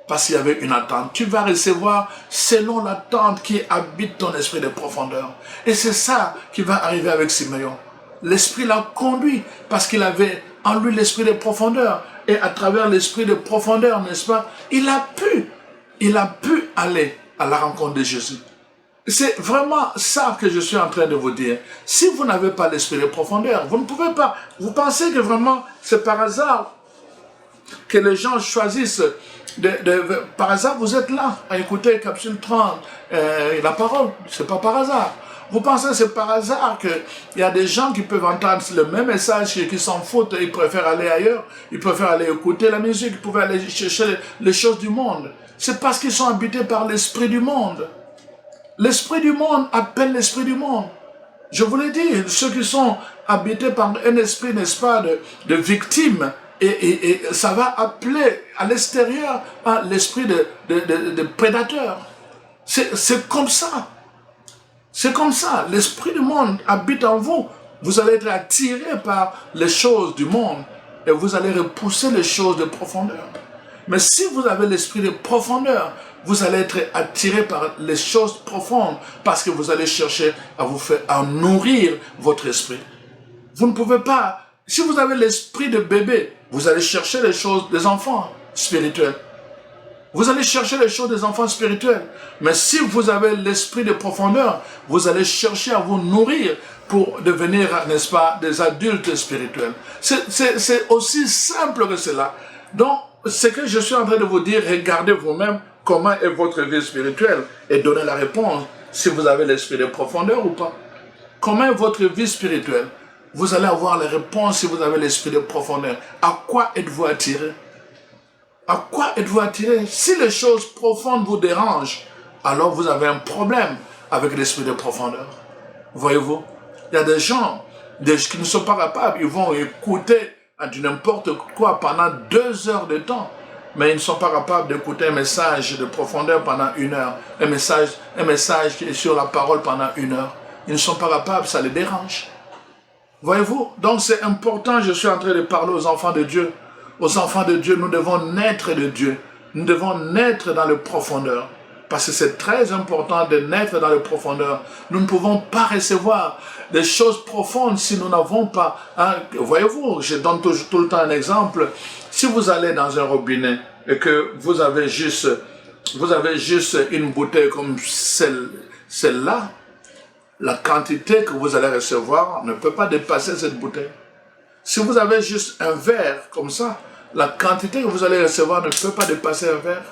Parce qu'il y avait une attente. Tu vas recevoir selon l'attente qui habite ton esprit de profondeur. Et c'est ça qui va arriver avec Siméon. L'Esprit l'a conduit parce qu'il avait en lui l'esprit de profondeur. Et à travers l'esprit de profondeur, n'est-ce pas, il a pu aller à la rencontre de Jésus. C'est vraiment ça que je suis en train de vous dire. Si vous n'avez pas l'esprit de profondeur, vous ne pouvez pas. Vous pensez que vraiment c'est par hasard que les gens choisissent, par hasard vous êtes là à écouter Capsule 30, la parole, c'est pas par hasard. Vous pensez que c'est par hasard qu'il y a des gens qui peuvent entendre le même message et qui s'en foutent, ils préfèrent aller ailleurs, ils préfèrent aller écouter la musique, ils préfèrent aller chercher les choses du monde. C'est parce qu'ils sont habités par l'esprit du monde. L'esprit du monde appelle l'esprit du monde. Je vous l'ai dit, ceux qui sont habités par un esprit, n'est-ce pas, de victime, et ça va appeler à l'extérieur l'esprit de prédateur. C'est comme ça. C'est comme ça. L'esprit du monde habite en vous. Vous allez être attiré par les choses du monde et vous allez repousser les choses de profondeur. Mais si vous avez l'esprit de profondeur, vous allez être attiré par les choses profondes parce que vous allez chercher à nourrir votre esprit. Vous ne pouvez pas. Si vous avez l'esprit de bébé, vous allez chercher les choses des enfants spirituels. Vous allez chercher les choses des enfants spirituels. Mais si vous avez l'esprit de profondeur, vous allez chercher à vous nourrir pour devenir, n'est-ce pas, des adultes spirituels. C'est aussi simple que cela. Donc, ce que je suis en train de vous dire, regardez vous-même comment est votre vie spirituelle et donnez la réponse si vous avez l'esprit de profondeur ou pas. Comment est votre vie spirituelle? Vous allez avoir les réponses si vous avez l'esprit de profondeur. À quoi êtes-vous attiré? À quoi êtes-vous attiré? Si les choses profondes vous dérangent, alors vous avez un problème avec l'esprit de profondeur. Voyez-vous? Il y a des gens qui ne sont pas capables, ils vont écouter du n'importe quoi pendant 2 heures de temps, mais ils ne sont pas capables d'écouter un message de profondeur pendant 1 heure, un message qui est sur la parole pendant 1 heure. Ils ne sont pas capables, ça les dérange. Voyez-vous? Donc c'est important, je suis en train de parler aux enfants de Dieu. Aux enfants de Dieu, nous devons naître de Dieu. Nous devons naître dans le profondeur. Parce que c'est très important de naître dans le profondeur. Nous ne pouvons pas recevoir des choses profondes si nous n'avons pas... Voyez-vous, je donne tout le temps un exemple. Si vous allez dans un robinet et que vous avez juste une bouteille comme celle-là, la quantité que vous allez recevoir ne peut pas dépasser cette bouteille. Si vous avez juste un verre comme ça, la quantité que vous allez recevoir ne peut pas dépasser un verre.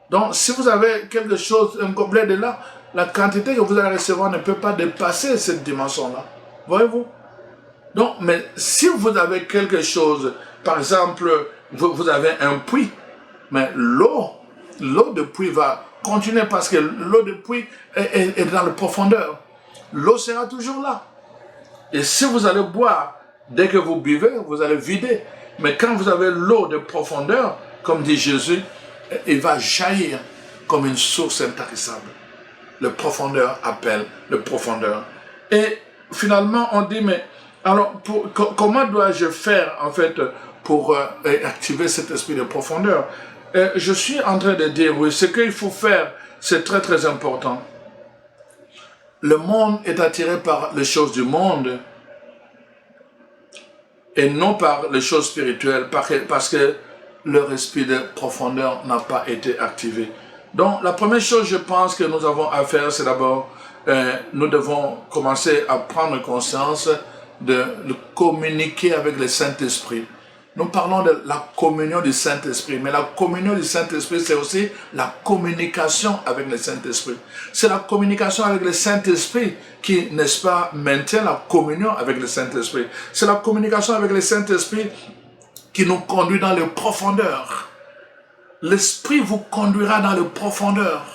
Donc, si vous avez quelque chose, un gobelet de là, la quantité que vous allez recevoir ne peut pas dépasser cette dimension-là. Voyez-vous? Donc, mais si vous avez quelque chose, par exemple, vous avez un puits, mais l'eau de puits va continuer parce que l'eau de puits est dans la profondeur. L'eau sera toujours là. Et si vous allez boire, dès que vous buvez, vous allez vider. Mais quand vous avez l'eau de profondeur, comme dit Jésus, il va jaillir comme une source intarissable. Le profondeur appelle le profondeur. Et finalement, on dit, mais alors, comment dois-je faire, en fait, pour activer cet esprit de profondeur? Je suis en train de dire, oui, ce qu'il faut faire, c'est très, très important. Le monde est attiré par les choses du monde et non par les choses spirituelles, parce que leur esprit de profondeur n'a pas été activé. Donc, la première chose, je pense, que nous avons à faire, c'est d'abord, nous devons commencer à prendre conscience de communiquer avec le Saint-Esprit. Nous parlons de la communion du Saint-Esprit, mais la communion du Saint-Esprit, c'est aussi la communication avec le Saint-Esprit. C'est la communication avec le Saint-Esprit qui, n'est-ce pas, maintient la communion avec le Saint-Esprit. C'est la communication avec le Saint-Esprit qui nous conduit dans les profondeurs. L'Esprit vous conduira dans les profondeurs.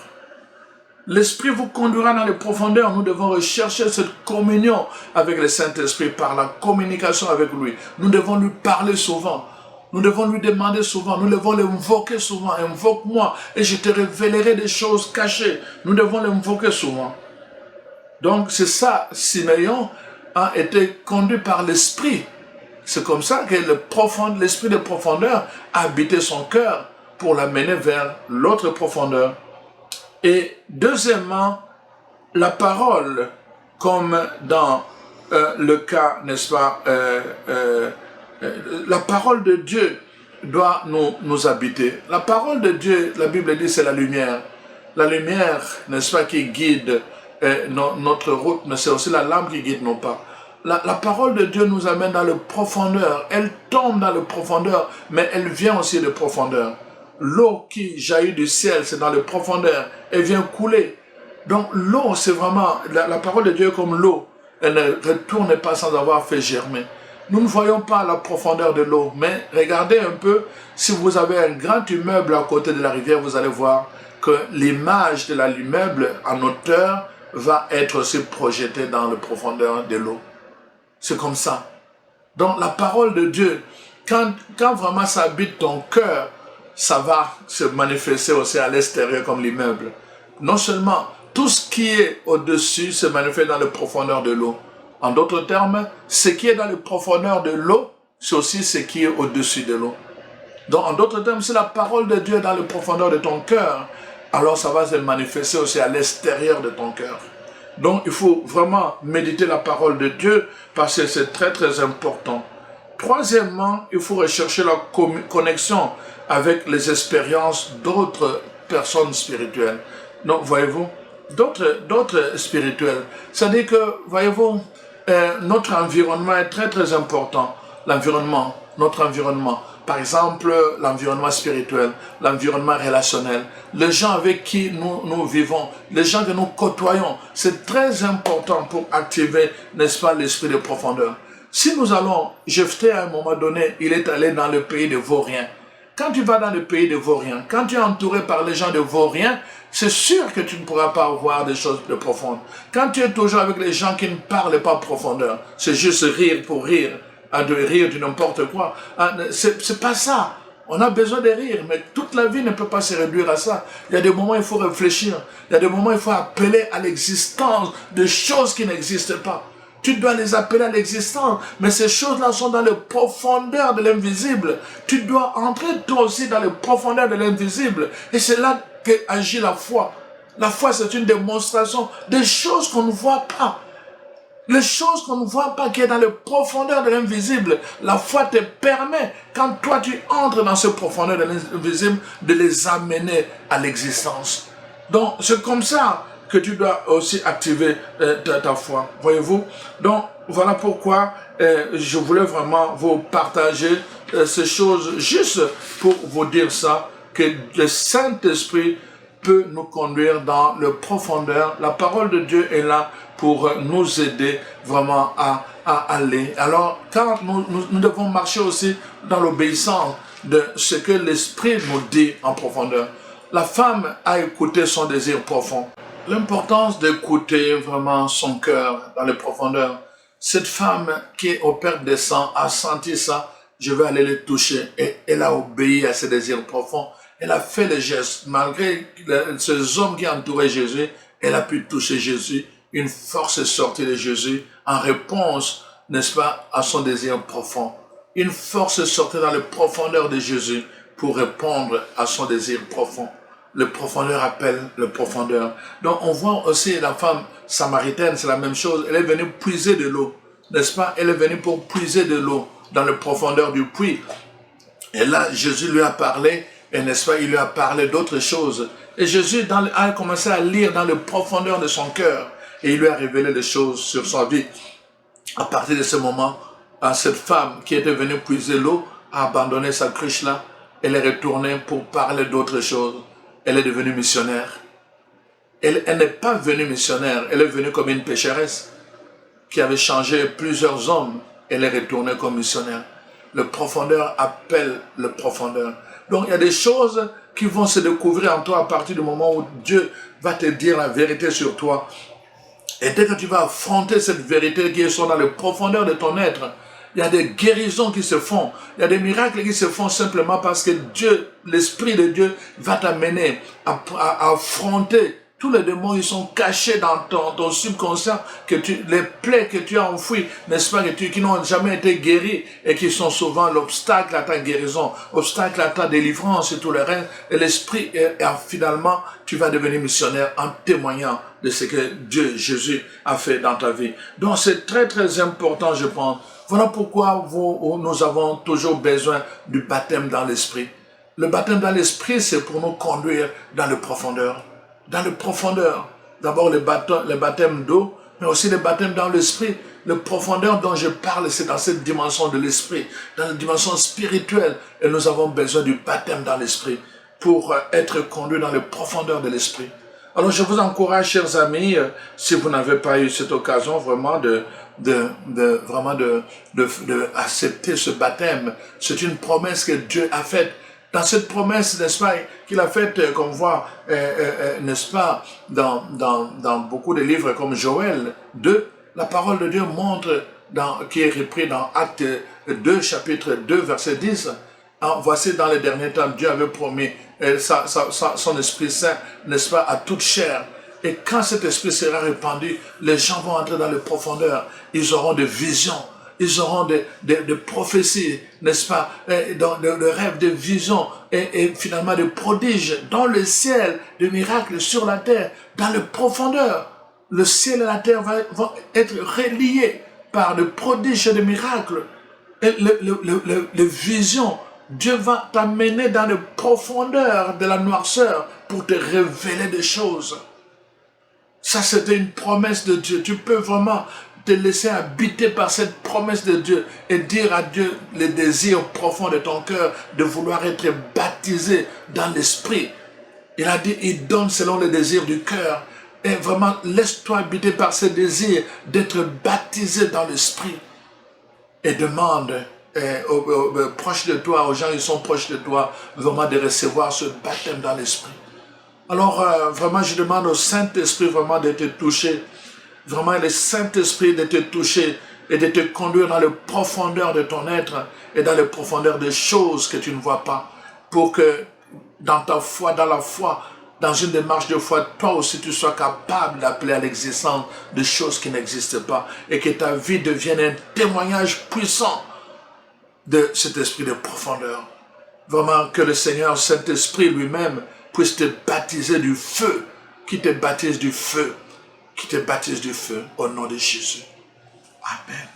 L'Esprit vous conduira dans les profondeurs. Nous devons rechercher cette communion avec le Saint-Esprit par la communication avec lui. Nous devons lui parler souvent. Nous devons lui demander souvent. Nous devons l'invoquer souvent. Invoque-moi et je te révélerai des choses cachées. Nous devons l'invoquer souvent. Donc c'est ça, Siméon a été conduit par l'Esprit. C'est comme ça que l'Esprit de profondeur a habité son cœur pour l'amener vers l'autre profondeur. Et deuxièmement, la parole, comme dans le cas, n'est-ce pas, la parole de Dieu doit nous habiter. La parole de Dieu, la Bible dit, c'est la lumière. La lumière, n'est-ce pas, qui guide notre route, mais c'est aussi la lampe qui guide nos pas. La parole de Dieu nous amène dans le profondeur. Elle tombe dans le profondeur, mais elle vient aussi de profondeur. L'eau qui jaillit du ciel, c'est dans le profondeur. Elle vient couler. Donc l'eau, c'est vraiment, la parole de Dieu est comme l'eau. Elle ne retourne pas sans avoir fait germer. Nous ne voyons pas la profondeur de l'eau, mais regardez un peu, si vous avez un grand immeuble à côté de la rivière, vous allez voir que l'image de l'immeuble en hauteur va être aussi projetée dans la profondeur de l'eau. C'est comme ça. Donc la parole de Dieu, quand vraiment ça habite ton cœur, ça va se manifester aussi à l'extérieur comme l'immeuble. Non seulement tout ce qui est au-dessus se manifeste dans les profondeurs de l'eau. En d'autres termes, ce qui est dans les profondeurs de l'eau, c'est aussi ce qui est au-dessus de l'eau. Donc en d'autres termes, si la parole de Dieu est dans les profondeurs de ton cœur, alors ça va se manifester aussi à l'extérieur de ton cœur. Donc il faut vraiment méditer la parole de Dieu parce que c'est très très important. Troisièmement, il faut rechercher la connexion avec les expériences d'autres personnes spirituelles. Donc, voyez-vous, d'autres spirituels. C'est-à-dire que, voyez-vous, notre environnement est très très important. L'environnement, notre environnement. Par exemple, l'environnement spirituel, l'environnement relationnel. Les gens avec qui nous vivons, les gens que nous côtoyons, c'est très important pour activer, n'est-ce pas, l'esprit de profondeur. Si nous allons, Jephthé à un moment donné, il est allé dans le pays de Vauriens. Quand tu vas dans le pays de Vauriens, quand tu es entouré par les gens de Vauriens, c'est sûr que tu ne pourras pas voir des choses de profondes. Quand tu es toujours avec les gens qui ne parlent pas profondeur, c'est juste rire pour rire, de rire de n'importe quoi. C'est pas ça. On a besoin de rire, mais toute la vie ne peut pas se réduire à ça. Il y a des moments où il faut réfléchir. Il y a des moments où il faut appeler à l'existence de choses qui n'existent pas. Tu dois les appeler à l'existence, mais ces choses-là sont dans les profondeurs de l'invisible. Tu dois entrer toi aussi dans les profondeurs de l'invisible. Et c'est là qu'agit la foi. La foi, c'est une démonstration des choses qu'on ne voit pas. Les choses qu'on ne voit pas, qui est dans les profondeurs de l'invisible. La foi te permet, quand toi tu entres dans ces profondeurs de l'invisible, de les amener à l'existence. Donc, c'est comme ça que tu dois aussi activer ta foi. Voyez-vous? Donc, voilà pourquoi je voulais vraiment vous partager ces choses juste pour vous dire ça, que le Saint-Esprit peut nous conduire dans le profondeur. La parole de Dieu est là pour nous aider vraiment à aller. Alors, quand nous devons marcher aussi dans l'obéissance de ce que l'Esprit nous dit en profondeur. La femme a écouté son désir profond. L'importance d'écouter vraiment son cœur dans les profondeurs. Cette femme qui est au Père des Sangs a senti ça, je vais aller le toucher. Et elle a obéi à ses désirs profonds. Elle a fait le geste. Malgré ces hommes qui entouraient Jésus, elle a pu toucher Jésus. Une force est sortie de Jésus en réponse, n'est-ce pas, à son désir profond. Une force est sortie dans les profondeurs de Jésus pour répondre à son désir profond. Le profondeur appelle le profondeur. Donc on voit aussi la femme samaritaine, c'est la même chose. Elle est venue puiser de l'eau, n'est-ce pas? Elle est venue pour puiser de l'eau dans le profondeur du puits. Et là, Jésus lui a parlé, et n'est-ce pas, il lui a parlé d'autres choses. Et Jésus a commencé à lire dans le profondeur de son cœur, et il lui a révélé des choses sur sa vie. À partir de ce moment, cette femme qui était venue puiser l'eau a abandonné sa cruche là. Elle est retournée pour parler d'autres choses. Elle est devenue missionnaire. Elle n'est pas venue missionnaire, elle est venue comme une pécheresse qui avait changé plusieurs hommes. Elle est retournée comme missionnaire. Le profondeur appelle le profondeur. Donc il y a des choses qui vont se découvrir en toi à partir du moment où Dieu va te dire la vérité sur toi. Et dès que tu vas affronter cette vérité qui est dans le profondeur de ton être, il y a des guérisons qui se font. Il y a des miracles qui se font simplement parce que Dieu, l'Esprit de Dieu, va t'amener à affronter tous les démons qui sont cachés dans ton subconscient, les plaies que tu as enfouies, n'est-ce pas, qui n'ont jamais été guéries et qui sont souvent l'obstacle à ta guérison, obstacle à ta délivrance et tout le reste. Et l'Esprit, finalement, tu vas devenir missionnaire en témoignant de ce que Dieu, Jésus, a fait dans ta vie. Donc c'est très très important, je pense. Voilà pourquoi nous avons toujours besoin du baptême dans l'Esprit. Le baptême dans l'Esprit, c'est pour nous conduire dans le profondeur. Dans le profondeur. D'abord le baptême d'eau, mais aussi le baptême dans l'Esprit. Le profondeur dont je parle, c'est dans cette dimension de l'Esprit, dans la dimension spirituelle. Et nous avons besoin du baptême dans l'Esprit pour être conduits dans le profondeur de l'Esprit. Alors je vous encourage, chers amis, si vous n'avez pas eu cette occasion vraiment accepter ce baptême. C'est une promesse que Dieu a faite. Dans cette promesse, n'est-ce pas, qu'il a faite, qu'on voit, n'est-ce pas, dans beaucoup de livres comme Joël 2, la parole de Dieu montre, qui est repris dans Acte 2, chapitre 2, verset 10, voici dans les derniers temps, Dieu avait promis son Esprit Saint, n'est-ce pas, à toute chair. Et quand cet esprit sera répandu, les gens vont entrer dans les profondeurs. Ils auront des visions, ils auront des prophéties, n'est-ce pas, de rêves, de visions, et finalement des prodiges dans le ciel, des miracles sur la terre, dans les profondeurs. Le ciel et la terre vont être reliés par des prodiges et des miracles. Et les visions, Dieu va t'amener dans les profondeurs de la noirceur pour te révéler des choses. Ça, c'était une promesse de Dieu. Tu peux vraiment te laisser habiter par cette promesse de Dieu et dire à Dieu les désirs profonds de ton cœur de vouloir être baptisé dans l'Esprit. Il a dit, il donne selon les désirs du cœur. Et vraiment, laisse-toi habiter par ce désir d'être baptisé dans l'Esprit. Et demande aux proches de toi, aux gens qui sont proches de toi, vraiment de recevoir ce baptême dans l'Esprit. Alors, vraiment, je demande au Saint-Esprit vraiment de te toucher. Vraiment, le Saint-Esprit de te toucher et de te conduire dans le profondeur de ton être et dans le profondeur des choses que tu ne vois pas. Pour que dans ta foi, dans la foi, dans une démarche de foi, toi aussi tu sois capable d'appeler à l'existence des choses qui n'existent pas. Et que ta vie devienne un témoignage puissant de cet esprit de profondeur. Vraiment, que le Seigneur Saint-Esprit lui-même puisse te baptiser du feu, qui te baptise du feu, au nom de Jésus. Amen.